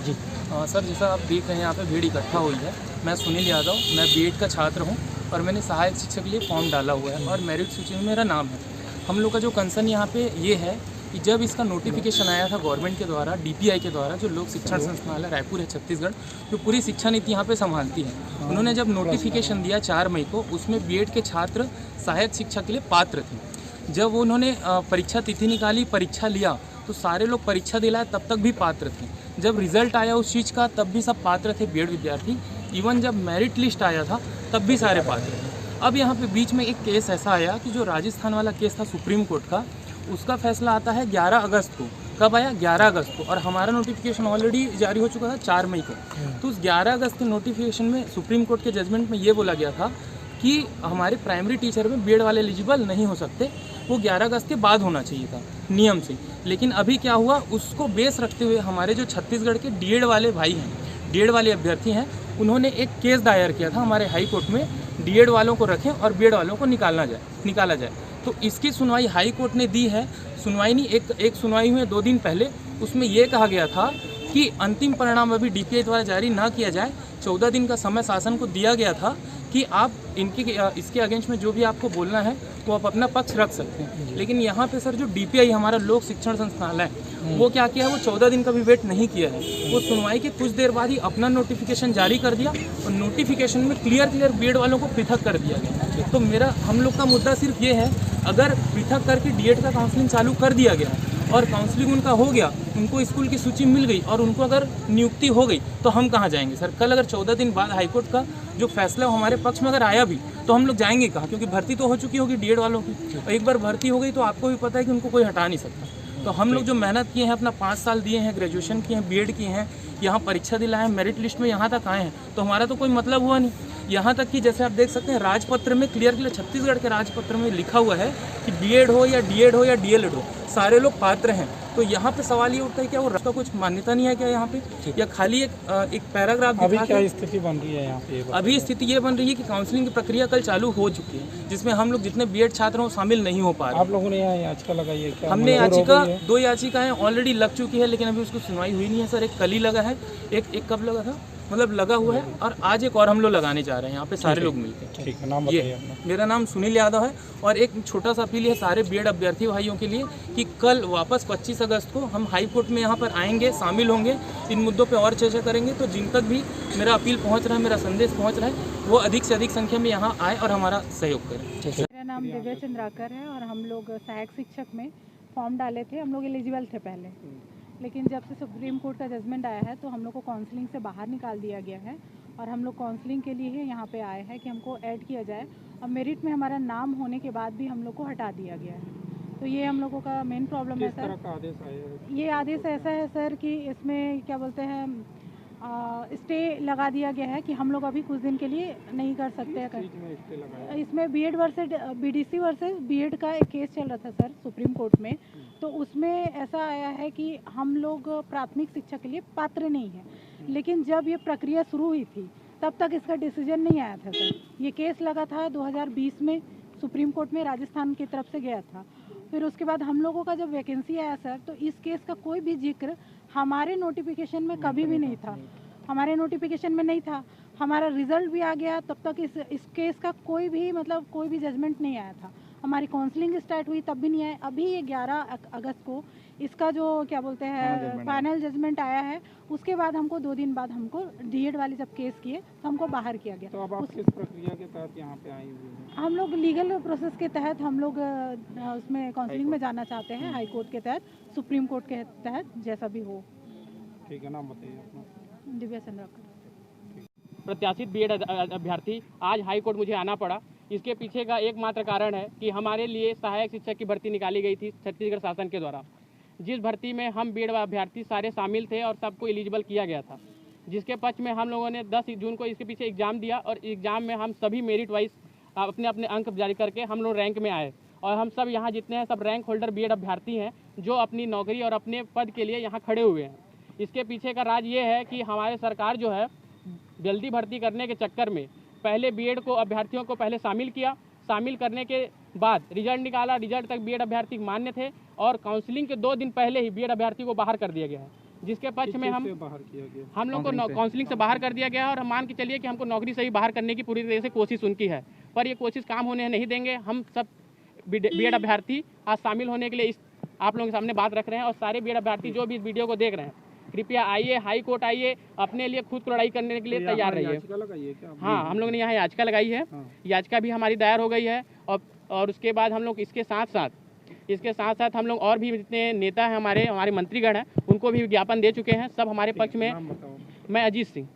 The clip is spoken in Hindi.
जी। सर, जैसा आप देख रहे हैं यहाँ पे भीड़ इकट्ठा हुई है। मैं सुनील यादव, मैं बीएड का छात्र हूँ और मैंने सहायक शिक्षक के लिए फॉर्म डाला हुआ है और मेरिट सूची में मेरा नाम है। हम लोग का जो कंसर्न यहाँ पे ये है कि जब इसका नोटिफिकेशन आया था गवर्नमेंट के द्वारा, डीपीआई के द्वारा, जो लोक शिक्षण संस्थानालय रायपुर है छत्तीसगढ़, जो पूरी शिक्षा नीति यहाँ पे संभालती है, उन्होंने जब नोटिफिकेशन दिया 4 मई को, उसमें बीएड के छात्र सहायक शिक्षक के लिए पात्र थे। जब उन्होंने परीक्षा तिथि निकाली, परीक्षा लिया, तो सारे लोग परीक्षा दिलाए तब तक भी पात्र थे। जब रिजल्ट आया उस चीज़ का तब भी सब पात्र थे बीएड विद्यार्थी। इवन जब मेरिट लिस्ट आया था तब भी सारे पात्र थे। अब यहाँ पे बीच में एक केस ऐसा आया कि जो राजस्थान वाला केस था सुप्रीम कोर्ट का, उसका फैसला आता है 11 अगस्त को। कब आया? 11 अगस्त को। और हमारा नोटिफिकेशन ऑलरेडी जारी हो चुका था 4 मई को। तो उस 11 अगस्त के नोटिफिकेशन में सुप्रीम कोर्ट के जजमेंट में ये बोला गया था कि हमारे प्राइमरी टीचर में बीएड वाले एलिजिबल नहीं हो सकते, वो 11 अगस्त के बाद होना चाहिए था नियम से। लेकिन अभी क्या हुआ, उसको बेस रखते हुए हमारे जो छत्तीसगढ़ के डीएड वाले भाई हैं, डीएड वाले अभ्यर्थी हैं, उन्होंने एक केस दायर किया था हमारे हाई कोर्ट में, डीएड वालों को रखें और बीएड वालों को निकाला जाए। तो इसकी सुनवाई हाई कोर्ट ने दी है। सुनवाई नहीं, एक सुनवाई हुई है 2 दिन पहले। उसमें यह कहा गया था कि अंतिम परिणाम अभी डीपीआई द्वारा जारी ना किया जाए। 14 दिन का समय शासन को दिया गया था कि आप इसके अगेंस्ट में जो भी आपको बोलना है वो आप अपना पक्ष रख सकते हैं। लेकिन यहाँ पे सर जो डीपीआई हमारा लोक शिक्षण संस्थानालय है, वो क्या किया है, वो 14 दिन का भी वेट नहीं किया है। वो सुनवाई के कुछ देर बाद ही अपना नोटिफिकेशन जारी कर दिया और नोटिफिकेशन में क्लियर बीएड वालों को पृथक कर दिया गया। तो हम लोग का मुद्दा सिर्फ ये है, अगर पृथक करके डीएड का काउंसलिंग चालू कर दिया गया और काउंसलिंग उनका हो गया, उनको स्कूल की सूची मिल गई और उनको अगर नियुक्ति हो गई, तो हम कहाँ जाएंगे सर? कल अगर 14 दिन बाद हाईकोर्ट का जो फैसला हमारे पक्ष में अगर आया भी, तो हम लोग जाएंगे कहाँ? क्योंकि भर्ती तो हो चुकी होगी डीएड वालों की, और एक बार भर्ती हो गई तो आपको भी पता है कि उनको कोई हटा नहीं सकता। तो हम लोग जो मेहनत किए हैं, अपना 5 साल दिए हैं, ग्रेजुएशन किए हैं, बीएड किए हैं, यहाँ परीक्षा दिलाए हैं, मेरिट लिस्ट में यहाँ तक आए हैं, तो हमारा तो कोई मतलब हुआ नहीं। यहाँ तक कि जैसे आप देख सकते हैं राजपत्र में क्लियर छत्तीसगढ़ के राजपत्र में लिखा हुआ है कि बीएड हो या डीएड हो या डीएलएड हो, सारे लोग पात्र हैं। तो यहाँ पे सवाल ये उठता है, क्या वो रास्ता कुछ मान्यता नहीं है क्या यहाँ पे, या खाली एक पैराग्राफ? अभी क्या स्थिति बन रही है यहाँ पे? अभी स्थिति ये बन रही है कि काउंसलिंग की प्रक्रिया कल चालू हो चुकी है, जिसमें हम लोग जितने बीएड छात्र हैं शामिल नहीं हो पा रहे। आप लोगों ने यहाँ याचिका लगाई है क्या? हमने याचिका 2 याचिकाएं ऑलरेडी लग चुकी है, लेकिन अभी उसको सुनवाई हुई नहीं है सर। एक कल ही लगा है, एक कब लगा था, मतलब लगा हुआ है, और आज एक और हम लोग लगाने जा रहे हैं यहाँ पे सारे लोग मिलकर। ठीक है, नाम बताइए अपना। मेरा नाम सुनील यादव है। और एक छोटा सा अपील है सारे बीएड अभ्यर्थी भाइयों के लिए कि कल वापस 25 अगस्त को हम हाई कोर्ट में यहाँ पर आएंगे, शामिल होंगे, इन मुद्दों पे और चर्चा करेंगे। तो जिन तक भी मेरा अपील पहुँच रहा है, मेरा संदेश पहुँच रहा है, वो अधिक से अधिक संख्या में यहाँ आए और हमारा सहयोग करें। मेरा नाम दिव्या चंद्राकर है और हम लोग सहायक शिक्षक में फॉर्म डाले थे। हम लोग एलिजिबल थे पहले, लेकिन जब से सुप्रीम कोर्ट का जजमेंट आया है तो हम लोग को काउंसलिंग से बाहर निकाल दिया गया है और हम लोग काउंसलिंग के लिए ही यहाँ पे आए हैं कि हमको ऐड किया जाए, और मेरिट में हमारा नाम होने के बाद भी हम लोग को हटा दिया गया है। तो ये हम लोगों का मेन प्रॉब्लम है सर। किस तरह का आदेश आया है? ये आदेश ऐसा है सर कि इसमें क्या बोलते हैं, स्टे लगा दिया गया है कि हम लोग अभी कुछ दिन के लिए नहीं कर सकते हैं। इसमें BEd versus BDC versus BEd का एक केस चल रहा था सर सुप्रीम कोर्ट में। तो उसमें ऐसा आया है कि हम लोग प्राथमिक शिक्षा के लिए पात्र नहीं हैं, लेकिन जब ये प्रक्रिया शुरू हुई थी तब तक इसका डिसीजन नहीं आया था सर। ये केस लगा था 2020 में सुप्रीम कोर्ट में, राजस्थान की तरफ से गया था। फिर उसके बाद हम लोगों का जब वैकेंसी आया सर, तो इस केस का कोई भी जिक्र हमारे नोटिफिकेशन में कभी भी नहीं था, हमारे नोटिफिकेशन में नहीं था। हमारा रिजल्ट भी आ गया तब तक इस केस का कोई भी जजमेंट नहीं आया था। हमारी काउंसलिंग स्टार्ट हुई तब भी नहीं आया। अभी ये 11 अगस्त को इसका जो क्या बोलते हैं फाइनल जजमेंट आया है, उसके बाद हमको 2 दिन बाद हमको डीएड वाले जब केस किए तो हमको बाहर किया गया। तो अब आप किस प्रक्रिया के तहत यहाँ पे आई हुई हैं? हम लोग लीगल प्रोसेस के तहत हम लोग उसमें काउंसलिंग में जाना चाहते हैं, हाई कोर्ट के तहत, सुप्रीम कोर्ट के तहत, जैसा भी हो। ठीक है, नाम बताइए अपना। दिव्या चंद्राकर। प्रत्याशित बीएड अभ्यर्थी आज हाई कोर्ट मुझे आना पड़ा। इसके पीछे का एकमात्र कारण है कि हमारे लिए सहायक शिक्षक की भर्ती निकाली गई थी छत्तीसगढ़ शासन के द्वारा, जिस भर्ती में हम बीएड अभ्यर्थी सारे शामिल थे और सबको एलिजिबल किया गया था, जिसके पक्ष में हम लोगों ने 10 जून को इसके पीछे एग्ज़ाम दिया और एग्ज़ाम में हम सभी मेरिट वाइज अपने अपने अंक जारी करके हम लोग रैंक में आए। और हम सब यहाँ जितने हैं सब रैंक होल्डर बीएड अभ्यर्थी हैं जो अपनी नौकरी और अपने पद के लिए यहाँ खड़े हुए हैं। इसके पीछे का राज ये है कि हमारी सरकार जो है जल्दी भर्ती करने के चक्कर में पहले बीएड को अभ्यर्थियों को पहले शामिल किया, शामिल करने के बाद रिजल्ट निकाला, रिजल्ट तक बीएड अभ्यर्थी मान्य थे और काउंसलिंग के 2 दिन पहले ही बीएड अभ्यर्थी को बाहर कर दिया गया है। जिसके पक्ष में हम किससे बाहर किया गया? हम लोग को काउंसलिंग से बाहर कर दिया गया है और हम मान के चलिए कि हमको नौकरी से ही बाहर करने की पूरी तरह से कोशिश उनकी है, पर ये कोशिश काम होने नहीं देंगे। हम सब बीएड अभ्यर्थी आज शामिल होने के लिए इस आप लोगों के सामने बात रख रहे हैं और सारे बीएड अभ्यर्थी जो भी इस वीडियो को देख रहे हैं, कृपया आइए, हाई कोर्ट आइए, अपने लिए खुद को लड़ाई करने के लिए तैयार रहिए। याचिका लगाई है क्या? हाँ, हम लोग ने यहाँ याचिका लगाई है, याचिका भी हमारी दायर हो गई है और उसके बाद हम लोग इसके साथ साथ हम लोग और भी जितने नेता हैं हमारे मंत्रीगण हैं उनको भी ज्ञापन दे चुके हैं, सब हमारे पक्ष में। नाम बताओ। मैं अजीत सिंह।